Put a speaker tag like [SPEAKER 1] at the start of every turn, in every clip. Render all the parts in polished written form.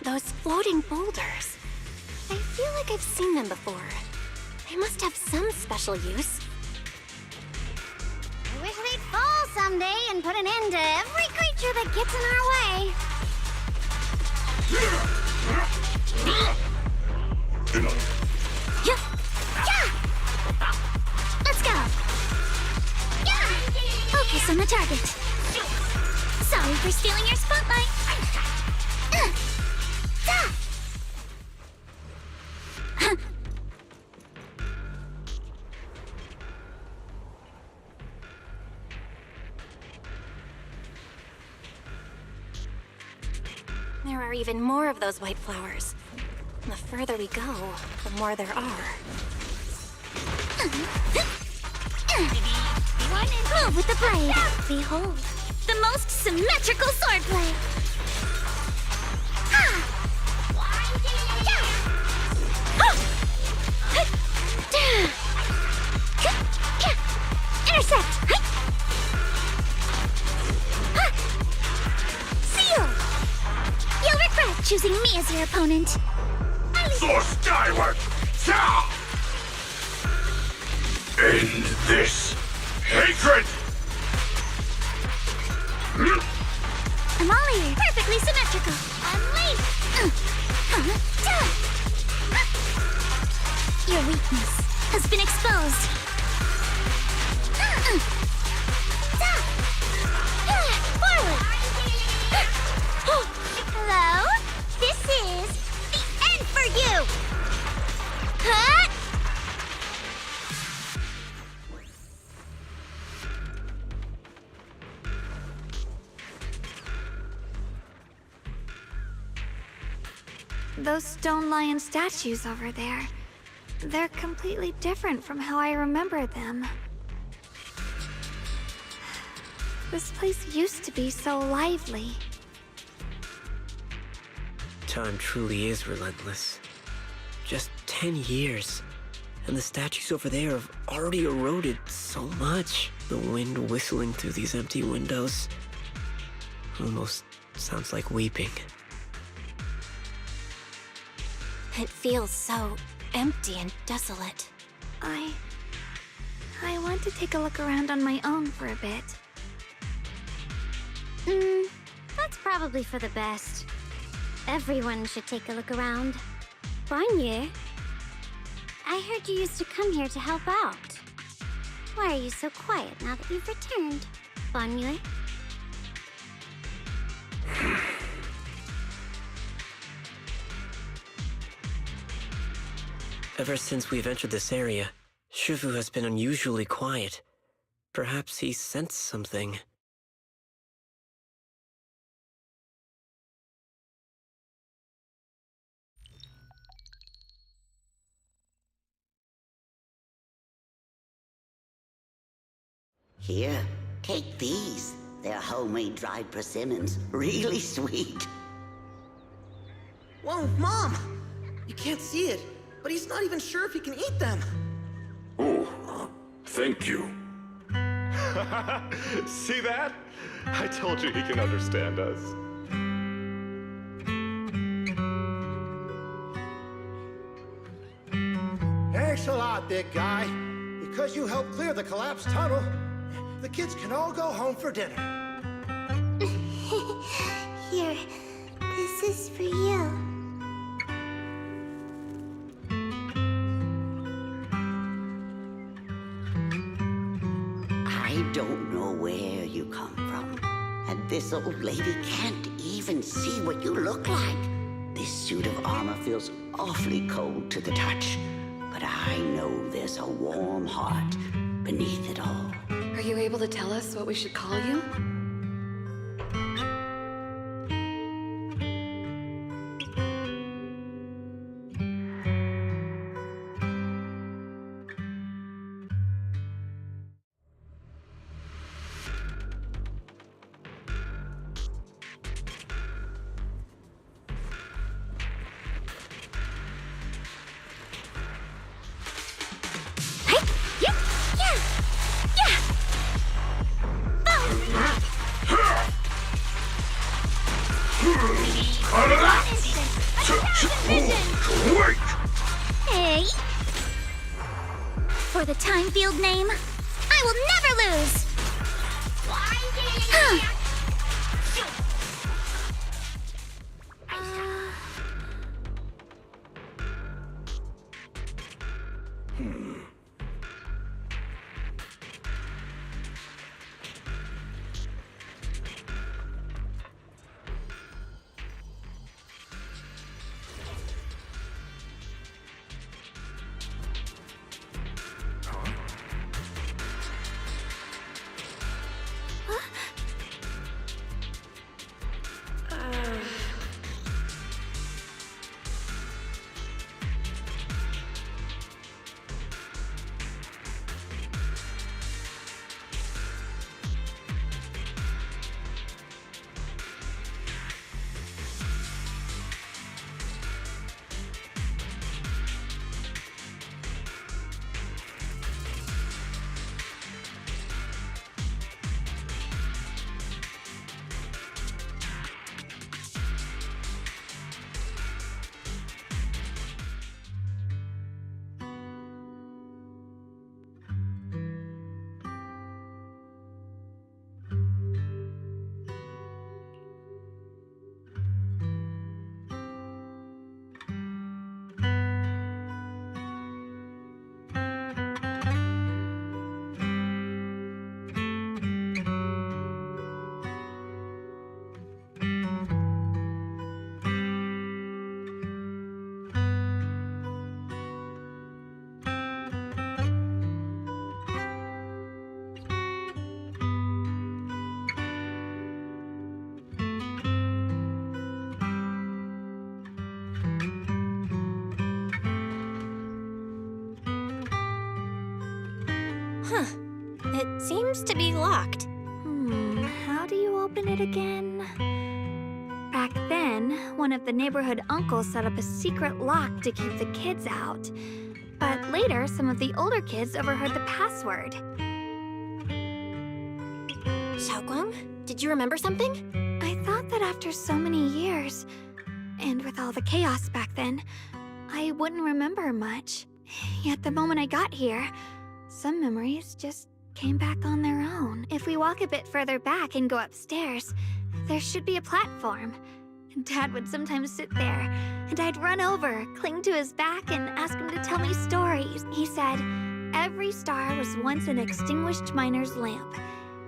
[SPEAKER 1] Those floating boulders. I feel like I've seen them before. They must have some special use.
[SPEAKER 2] I wish they'd fall someday and put an end to every creature that gets in our way. Yeah. Let's go. Yeah. Focus on the target. Sorry for stealing your spotlight.
[SPEAKER 1] There are even more of those white flowers. The further we go, the more there are.
[SPEAKER 2] Move with the blade.
[SPEAKER 1] Behold,
[SPEAKER 2] The most symmetrical swordplay. Intercept. Seal. You'll regret choosing me as your opponent.
[SPEAKER 3] Soar skyward! End this hatred!
[SPEAKER 2] I'm all ears. Perfectly symmetrical. Unleash! Your weakness has been exposed. Forward! Hello? This is the end for you! Huh?
[SPEAKER 4] Those stone lion statues over there, they're completely different from how I remember them. This place used to be so lively.
[SPEAKER 5] Time truly is relentless. Just 10 years, and the statues over there have already eroded so much. The wind whistling through these empty windows almost sounds like weeping.
[SPEAKER 1] it feels so empty and desolate.
[SPEAKER 4] I want to take a look around on my own for a bit.
[SPEAKER 2] That's probably for the best. Everyone should take a look around. Bonye, I heard you used to come here to help out. Why are you so quiet now that you've returned, Bonye?
[SPEAKER 5] Ever since we've entered this area, Shifu has been unusually quiet. Perhaps he sensed something.
[SPEAKER 6] Here, take these. They're homemade dried persimmons. Really sweet.
[SPEAKER 7] Whoa, Mom! You can't see it, but he's not even sure if he can eat them.
[SPEAKER 3] Oh, thank you.
[SPEAKER 8] See that? I told you he can understand us.
[SPEAKER 9] Thanks a lot, big guy. Because you helped clear the collapsed tunnel, the kids can all go home for dinner.
[SPEAKER 2] Here, this is for you.
[SPEAKER 6] I don't know where you come from, and this old lady can't even see what you look like. This suit of armor feels awfully cold to the touch, but I know there's a warm heart beneath it all.
[SPEAKER 10] Are you able to tell us what we should call you?
[SPEAKER 2] the time field name. I will never lose!
[SPEAKER 1] It seems to be locked.
[SPEAKER 4] How do you open it again? Back then, one of the neighborhood uncles set up a secret lock to keep the kids out. But later, some of the older kids overheard the password.
[SPEAKER 1] Xiaoguang, did you remember something?
[SPEAKER 4] I thought that after so many years, and with all the chaos back then, I wouldn't remember much. Yet the moment I got here, some memories just came back on their own. If we walk a bit further back and go upstairs, there should be a platform. Dad would sometimes sit there, and I'd run over, cling to his back, and ask him to tell me stories. He said, every star was once an extinguished miner's lamp,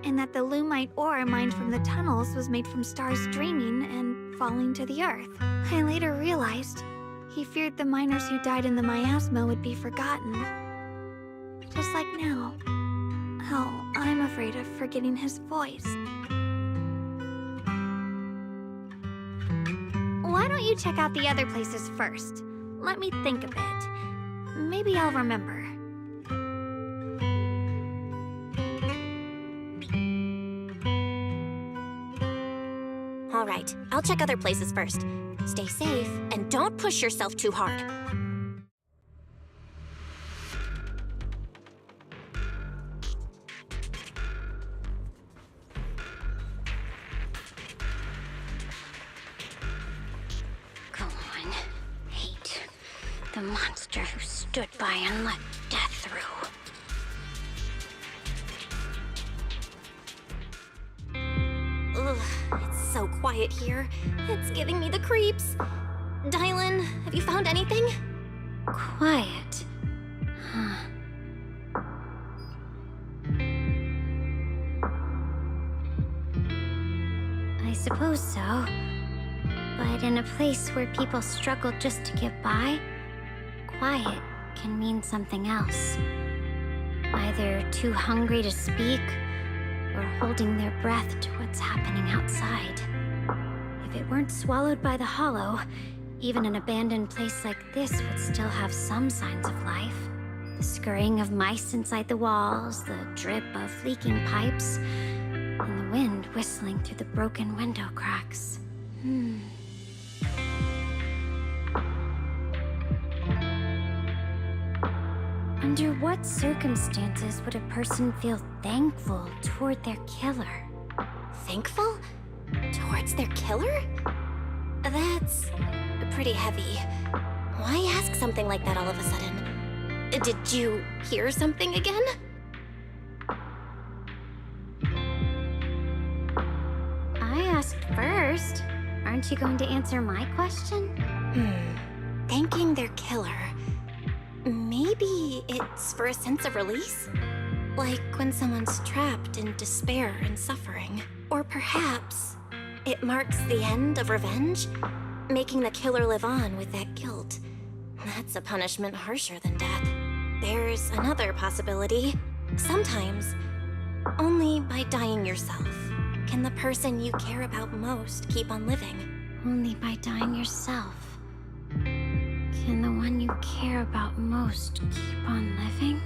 [SPEAKER 4] and that the lumite ore mined from the tunnels was made from stars dreaming and falling to the earth. I later realized he feared the miners who died in the miasma would be forgotten. Just like now. How I'm afraid of forgetting his voice. Why don't you check out the other places first? Let me think a bit. Maybe I'll remember.
[SPEAKER 1] All right, I'll check other places first. Stay safe and don't push yourself too hard.
[SPEAKER 2] The monster who stood by and let death through.
[SPEAKER 1] Ugh, it's so quiet here. It's giving me the creeps. Dylan, have you found anything?
[SPEAKER 2] Quiet. Huh. I suppose so. But in a place where people struggle just to get by, quiet can mean something else. Either too hungry to speak, or holding their breath to what's happening outside. If it weren't swallowed by the hollow, even an abandoned place like this would still have some signs of life. The scurrying of mice inside the walls, the drip of leaking pipes, and the wind whistling through the broken window cracks. Under what circumstances would a person feel thankful toward their killer?
[SPEAKER 1] Thankful? Towards their killer? That's pretty heavy. Why ask something like that all of a sudden? Did you hear something again?
[SPEAKER 2] I asked first. Aren't you going to answer my question?
[SPEAKER 1] Thanking their killer. Maybe it's for a sense of release? Like when someone's trapped in despair and suffering. Or perhaps it marks the end of revenge, making the killer live on with that guilt. That's a punishment harsher than death. There's another possibility. Sometimes, only by dying yourself can the person you care about most keep on living.
[SPEAKER 2] Only by dying yourself can the one you care about most keep on living?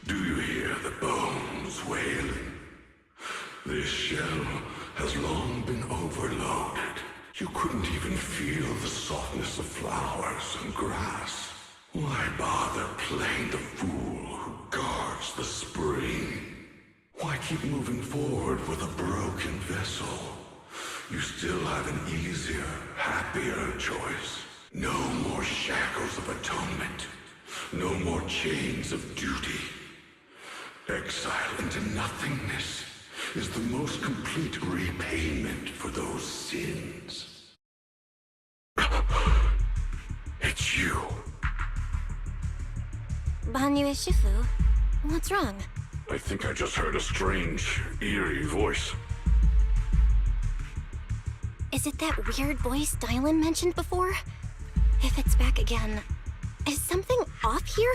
[SPEAKER 3] Do you hear the bones wailing? This shell has long been overloaded. You couldn't even feel the softness of flowers and grass. Why bother playing the fool who guards the spring? Why keep moving forward with a broken vessel? You still have an easier, happier choice. No more shackles of atonement. No more chains of duty. Exile into nothingness is the most complete repayment for those sins. It's you.
[SPEAKER 1] Banyue Shifu, what's wrong?
[SPEAKER 3] I think I just heard a strange, eerie voice.
[SPEAKER 1] Is it that weird voice Dylan mentioned before? If it's back again, is something off here?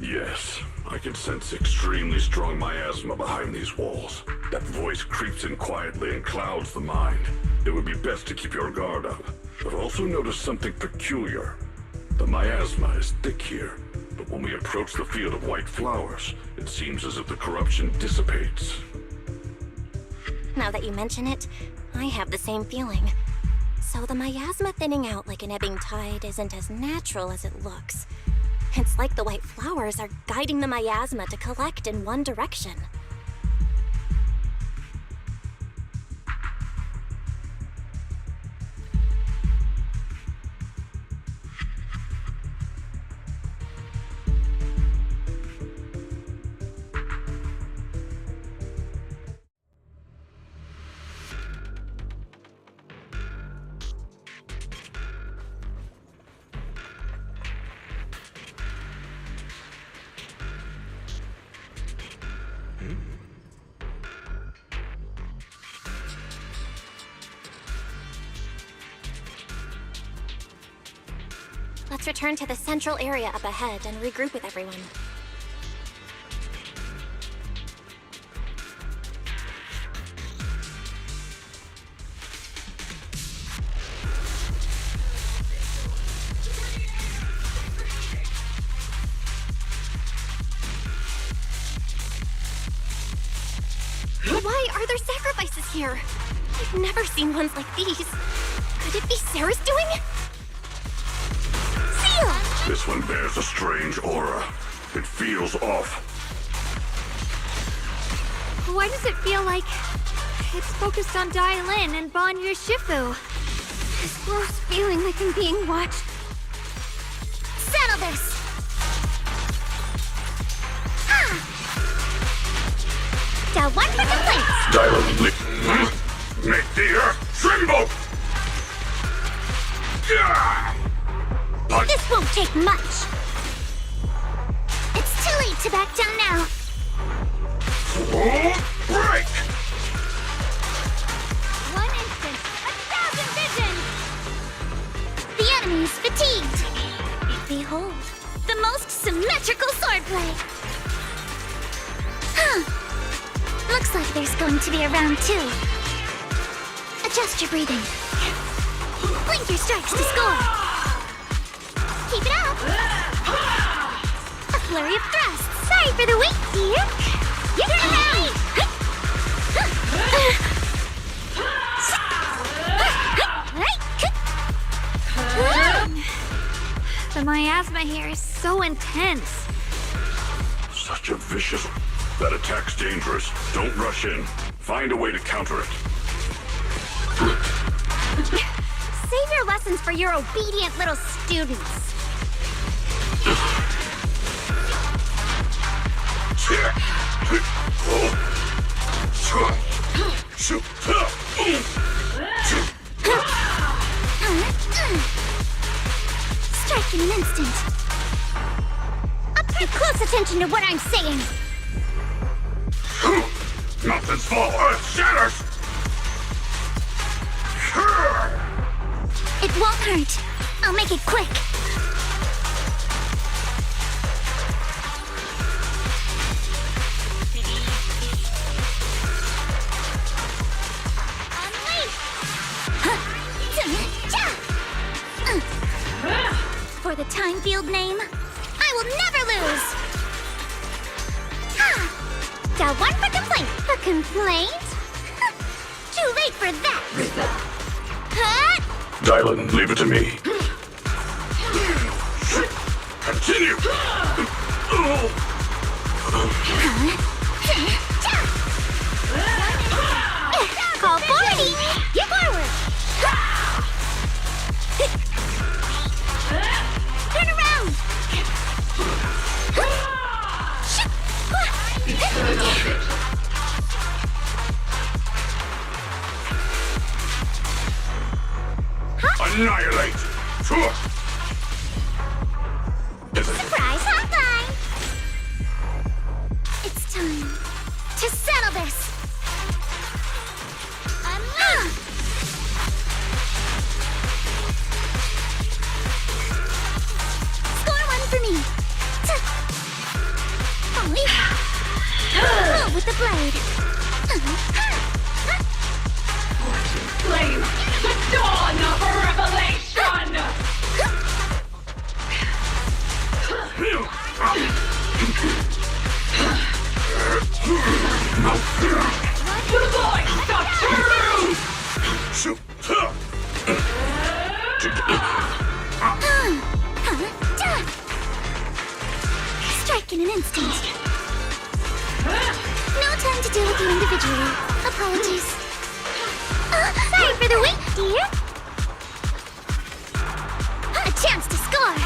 [SPEAKER 3] Yes, I can sense extremely strong miasma behind these walls. That voice creeps in quietly and clouds the mind. It would be best to keep your guard up. I've also noticed something peculiar. The miasma is thick here, but when we approach the field of white flowers, it seems as if the corruption dissipates.
[SPEAKER 1] Now that you mention it, I have the same feeling. So the miasma thinning out like an ebbing tide isn't as natural as it looks. It's like the white flowers are guiding the miasma to collect in one direction. Let's return to the central area up ahead and regroup with everyone. Why are there sacrifices here? I've never seen ones like these. Could it be Sarah's doing? Seal!
[SPEAKER 3] This one bears a strange aura. It feels off.
[SPEAKER 4] Why does it feel like it's focused on Dialin and Banyu Shifu? This gross feeling like I'm being watched.
[SPEAKER 1] Settle this! Down one for complaints!
[SPEAKER 3] Make the earth tremble!
[SPEAKER 1] This won't take much. It's too late to back down now.
[SPEAKER 3] Break!
[SPEAKER 2] One instant, 1,000 visions!
[SPEAKER 1] The enemy's fatigued. Behold, the most symmetrical swordplay. Looks like there's going to be a round 2. Adjust your breathing. Blink your strikes to score. Keep it up. A flurry of thrusts. Sorry for the wait, dear. You can now.
[SPEAKER 4] The miasma here is so intense.
[SPEAKER 3] Such a vicious... That attack's dangerous. Don't rush in. Find a way to counter it.
[SPEAKER 2] Save your lessons for your obedient little students.
[SPEAKER 1] Strike in an instant. Pay close attention to what I'm saying.
[SPEAKER 3] Mountains fall, earth shatters!
[SPEAKER 1] It won't hurt. I'll make it quick. For the time field name, I will never lose! Got one for complaint. A complaint? Too late for that!
[SPEAKER 3] Dylan, leave it to me. Continue!
[SPEAKER 1] Call 40! Get forward! Turn around!
[SPEAKER 3] Annihilate!
[SPEAKER 1] Surprise hotline! It's time to settle this! Score one for me! Move with the blade!
[SPEAKER 11] Flame, the dawn of a revelation! The voice of truth!
[SPEAKER 1] Strike in an instant. No time to deal with you individually. Apologies. Sorry for the wait, dear. A chance to score.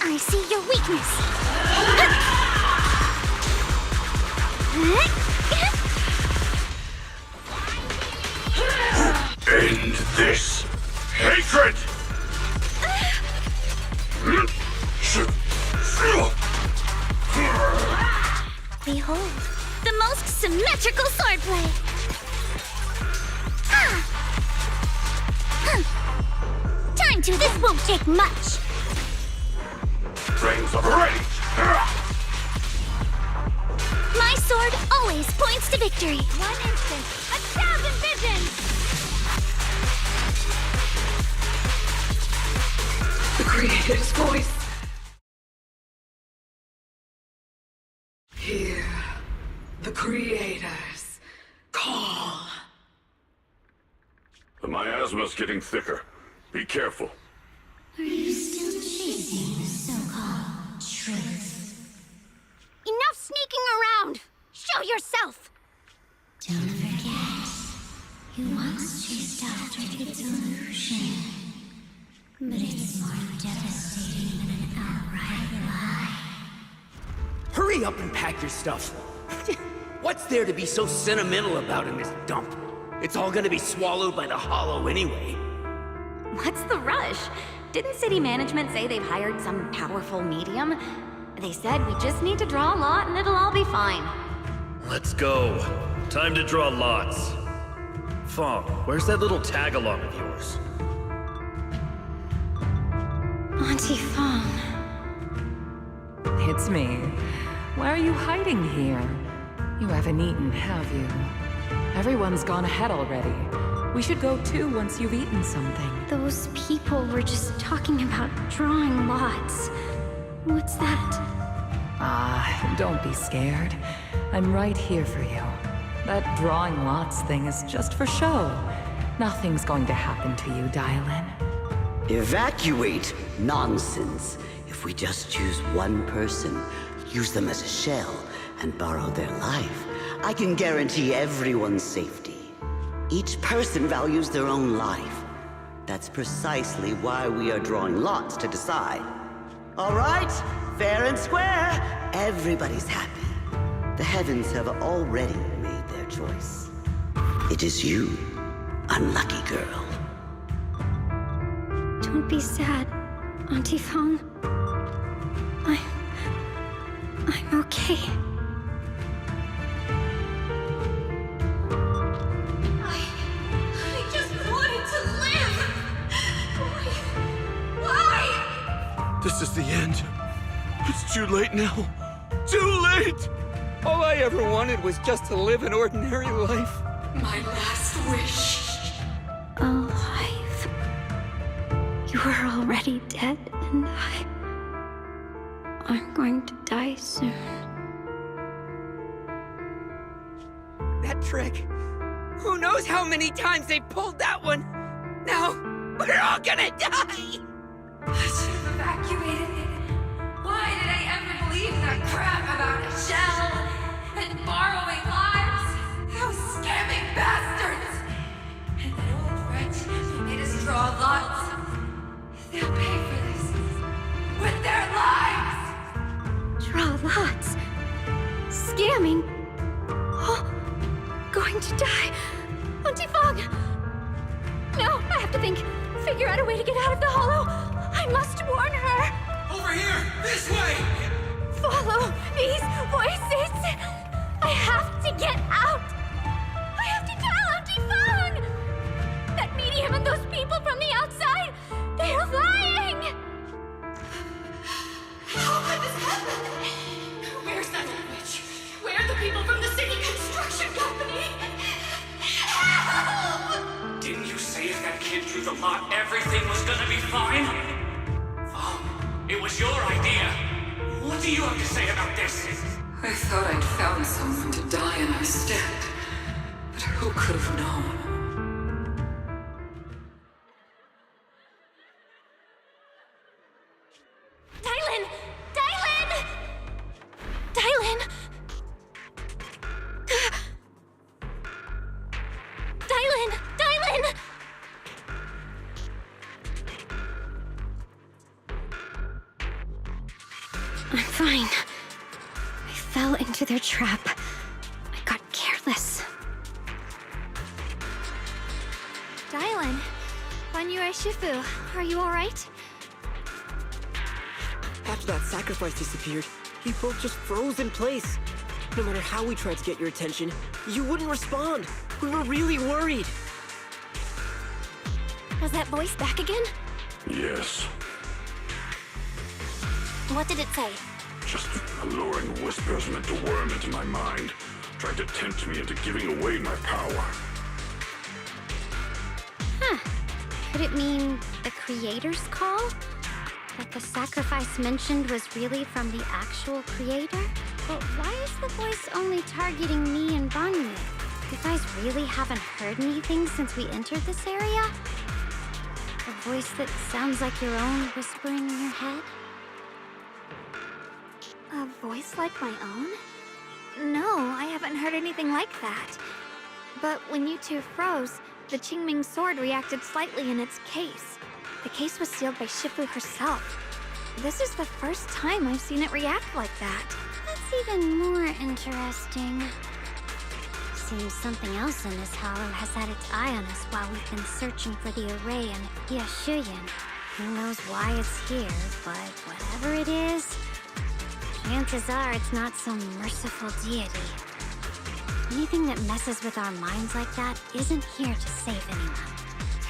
[SPEAKER 1] I see your weakness.
[SPEAKER 3] End this hatred!
[SPEAKER 1] Behold, the most symmetrical swordplay. Time to. This won't take much.
[SPEAKER 3] strings of rage!
[SPEAKER 2] My sword always points to victory. 1 instant, 1,000 visions!
[SPEAKER 11] The Creator's voice. Hear the Creator's call.
[SPEAKER 3] The miasma's getting thicker. Be careful.
[SPEAKER 2] Are you still chasing the so-called truth? Enough sneaking around! Show yourself! Don't forget, you once chased after its illusion. But it's more devastating than an outright lie.
[SPEAKER 12] Hurry up and pack your stuff. What's there to be so sentimental about in this dump? It's all gonna be swallowed by the hollow anyway.
[SPEAKER 13] What's the rush? Didn't city management say they've hired some powerful medium? They said we just need to draw a lot and it'll all be fine.
[SPEAKER 14] Let's go. Time to draw lots. Fong, where's that little tag-along of yours?
[SPEAKER 2] Auntie Fong.
[SPEAKER 15] It's me. Why are you hiding here? You haven't eaten, have you? Everyone's gone ahead already. We should go too once you've eaten something.
[SPEAKER 2] Those people were just talking about drawing lots. What's that?
[SPEAKER 15] Don't be scared. I'm right here for you. That drawing lots thing is just for show. Nothing's going to happen to you, Dylan.
[SPEAKER 6] Evacuate? Nonsense. If we just choose one person, use them as a shell, and borrow their life, I can guarantee everyone's safety. Each person values their own life. That's precisely why we are drawing lots to decide. All right? Fair and square. Everybody's happy. The heavens have already made their choice. It is you, unlucky girl.
[SPEAKER 2] Don't be sad, Auntie Fong. I'm okay.
[SPEAKER 11] I just wanted to live! Why?
[SPEAKER 16] This is the end. It's too late now. Too late! All I ever wanted was just to live an ordinary life.
[SPEAKER 11] My last wish.
[SPEAKER 2] Alive. You were already dead, and I'm going to die soon.
[SPEAKER 12] That trick. Who knows how many times they pulled that one? Now, we're all gonna die!
[SPEAKER 11] I should have evacuated it. Why did I ever believe that crap about a shell and borrowing lives? Those scamming bastards! And that old wretch who made us draw lots. They'll pay for this with their lives!
[SPEAKER 2] Draw lots. Scamming. Oh, going to die. Auntie Fong! No, I have to think. Figure out a way to get out of the hollow. I must warn her.
[SPEAKER 12] Over here! This way!
[SPEAKER 2] Follow these voices. I have to get out. I have to tell Auntie Fong. That medium and those people from the outside, they're lying.
[SPEAKER 11] How could this happen? Where's that old witch? Where are the people from the city construction company? Help!
[SPEAKER 17] Didn't you say if that kid drew the lot, everything was gonna be fine? It was your idea. What do you have to say about this?
[SPEAKER 11] I thought I'd found someone to die in our stead, but who could have known?
[SPEAKER 2] Dylan! Dylan! Dylan! Dylan! Dylan! I'm fine. I fell into their trap. I got careless. Dylan, Banyue Shifu, are you alright?
[SPEAKER 5] After that sacrifice disappeared, you both just froze in place. No matter how we tried to get your attention, you wouldn't respond. We were really worried.
[SPEAKER 1] Was that voice back again?
[SPEAKER 3] Yes.
[SPEAKER 1] What did it say?
[SPEAKER 3] Just alluring whispers meant to worm into my mind, trying to tempt me into giving away my power.
[SPEAKER 2] Huh. Could it mean the Creator's call? That the sacrifice mentioned was really from the actual Creator? But why is the voice only targeting me and Banyu? You guys really haven't heard anything since we entered this area? A voice that sounds like your own whispering in your head?
[SPEAKER 4] A voice like my own? No, I haven't heard anything like that. But when you two froze, the Qingming sword reacted slightly in its case. The case was sealed by Shifu herself. This is the first time I've seen it react like that.
[SPEAKER 2] That's even more interesting. Seems something else in this hollow has had its eye on us while we've been searching for the array in Yashuyan. Who knows why it's here, but whatever it is, chances are it's not some merciful deity. Anything that messes with our minds like that isn't here to save anyone.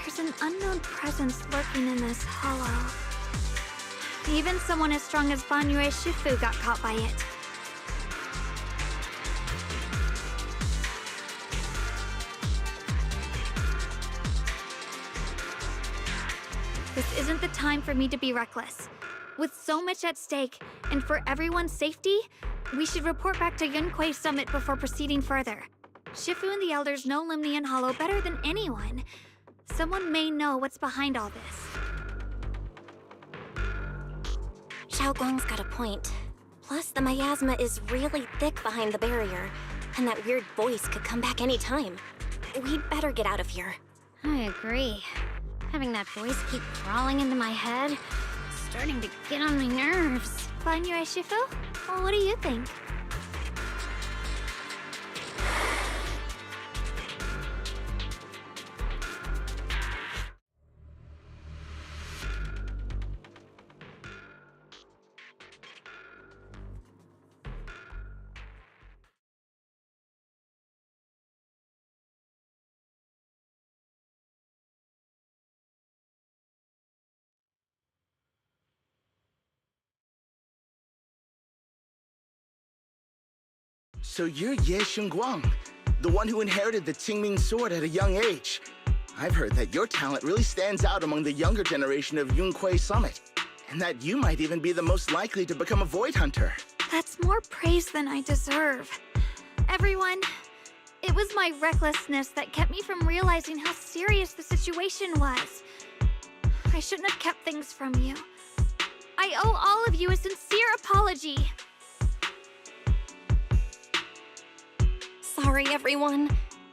[SPEAKER 4] There's an unknown presence lurking in this hollow. Even someone as strong as Banyu Shifu got caught by it. This isn't the time for me to be reckless. With so much at stake, and for everyone's safety, we should report back to Yunquei Summit before proceeding further. Shifu and the Elders know Limnian Hollow better than anyone. Someone may know what's behind all this.
[SPEAKER 1] Xiaoguang's got a point. Plus, the miasma is really thick behind the barrier, and that weird voice could come back any time. We'd better get out of here.
[SPEAKER 2] I agree. Having that voice keep crawling into my head, starting to get on my nerves.
[SPEAKER 4] Banyu Shifu? Well, what do you think?
[SPEAKER 18] So you're Ye Xingguang, the one who inherited the Qingming sword at a young age. I've heard that your talent really stands out among the younger generation of Yunquei Summit, and that you might even be the most likely to become a Void Hunter.
[SPEAKER 4] That's more praise than I deserve. Everyone, it was my recklessness that kept me from realizing how serious the situation was. I shouldn't have kept things from you. I owe all of you a sincere apology.
[SPEAKER 1] Sorry, everyone.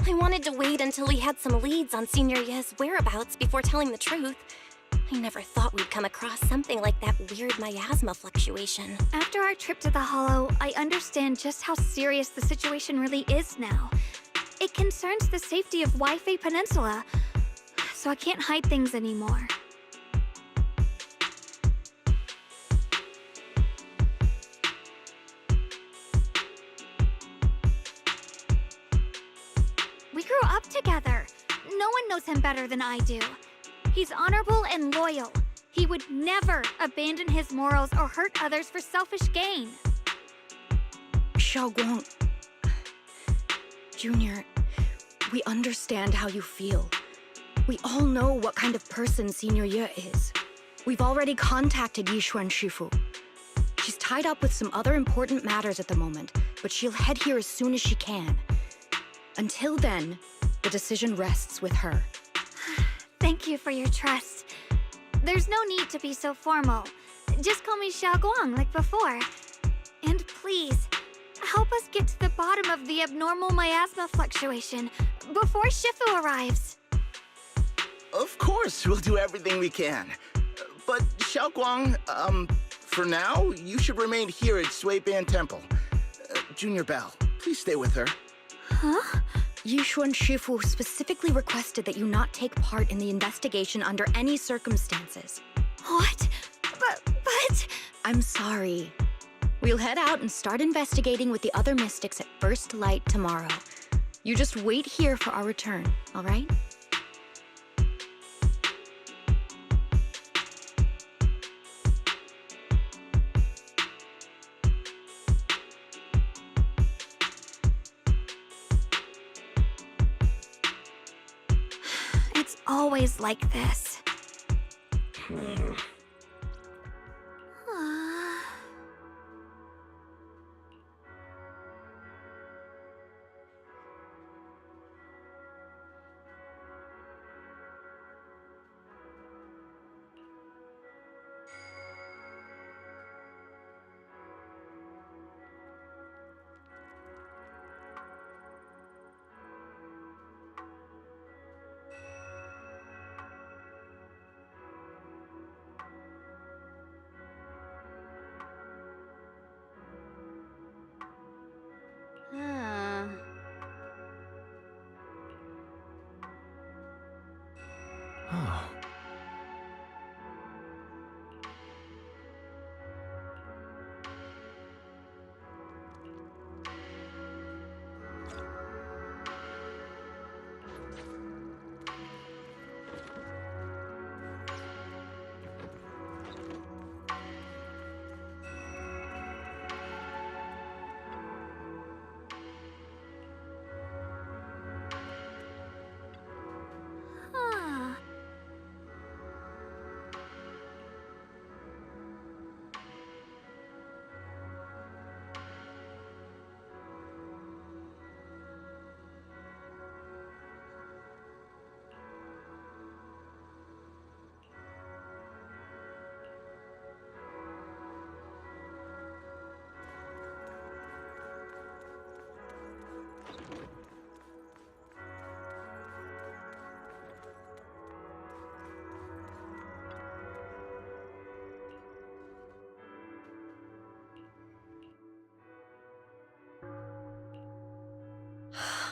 [SPEAKER 1] I wanted to wait until we had some leads on Senior Ye's whereabouts before telling the truth. I never thought we'd come across something like that weird miasma fluctuation.
[SPEAKER 4] After our trip to the Hollow, I understand just how serious the situation really is now. It concerns the safety of Waifei Peninsula, so I can't hide things anymore. We grew up together. No one knows him better than I do. He's honorable and loyal. He would never abandon his morals or hurt others for selfish gain.
[SPEAKER 19] Xiaoguang... Junior, we understand how you feel. We all know what kind of person Senior Ye is. We've already contacted Yishuan Shifu. She's tied up with some other important matters at the moment, but she'll head here as soon as she can. Until then, the decision rests with her.
[SPEAKER 4] Thank you for your trust. There's no need to be so formal. Just call me Xiaoguang like before. And please, help us get to the bottom of the abnormal miasma fluctuation before Shifu arrives.
[SPEAKER 18] Of course, we'll do everything we can. But Xiaoguang, for now, you should remain here at Suiban Temple. Junior Bell, please stay with her.
[SPEAKER 4] Huh?
[SPEAKER 19] Yishuan Shifu specifically requested that you not take part in the investigation under any circumstances.
[SPEAKER 4] What? But...
[SPEAKER 19] I'm sorry. We'll head out and start investigating with the other mystics at first light tomorrow. You just wait here for our return, all right?
[SPEAKER 4] always like this.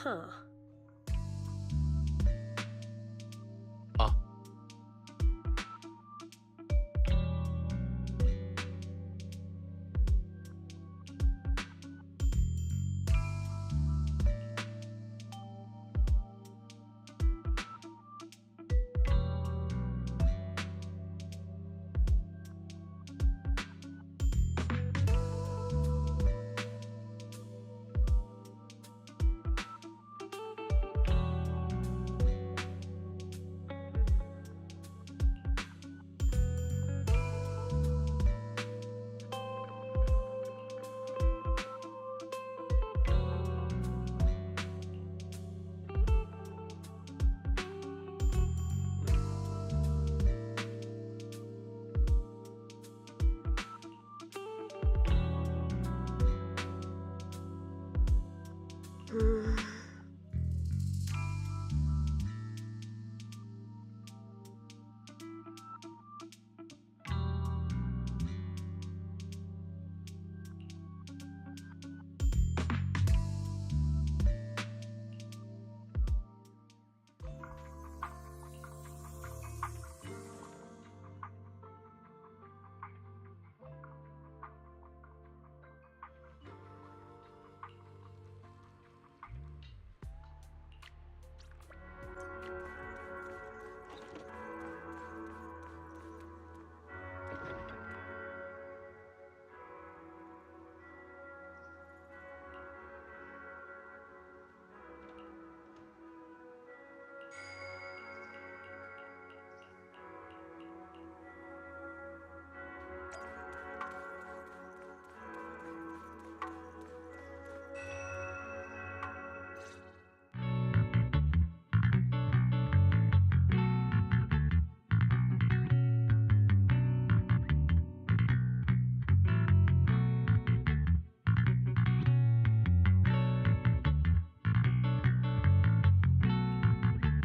[SPEAKER 20] Huh.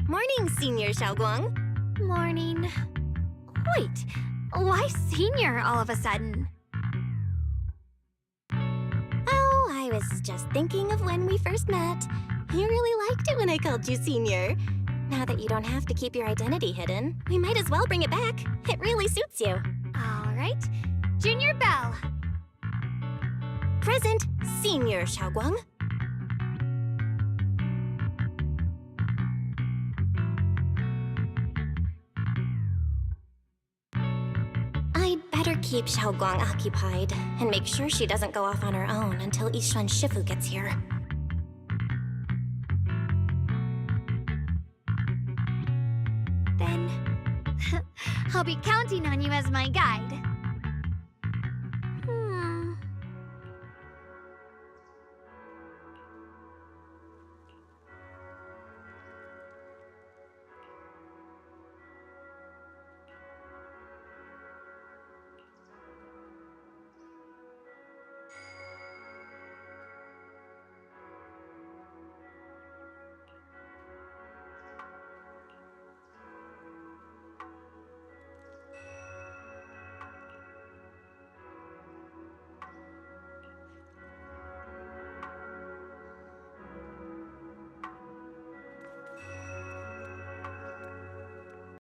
[SPEAKER 1] Morning, Senior Xiaoguang.
[SPEAKER 4] Morning. Wait, why senior all of a sudden?
[SPEAKER 1] Oh, I was just thinking of when we first met. You really liked it when I called you Senior. Now that you don't have to keep your identity hidden, we might as well bring it back. It really suits you.
[SPEAKER 4] All right. Junior Bell.
[SPEAKER 1] Present, Senior Xiaoguang. I'd better keep Xiaoguang occupied and make sure she doesn't go off on her own until Yishuan Shifu gets here.
[SPEAKER 4] be counting on you as my guide.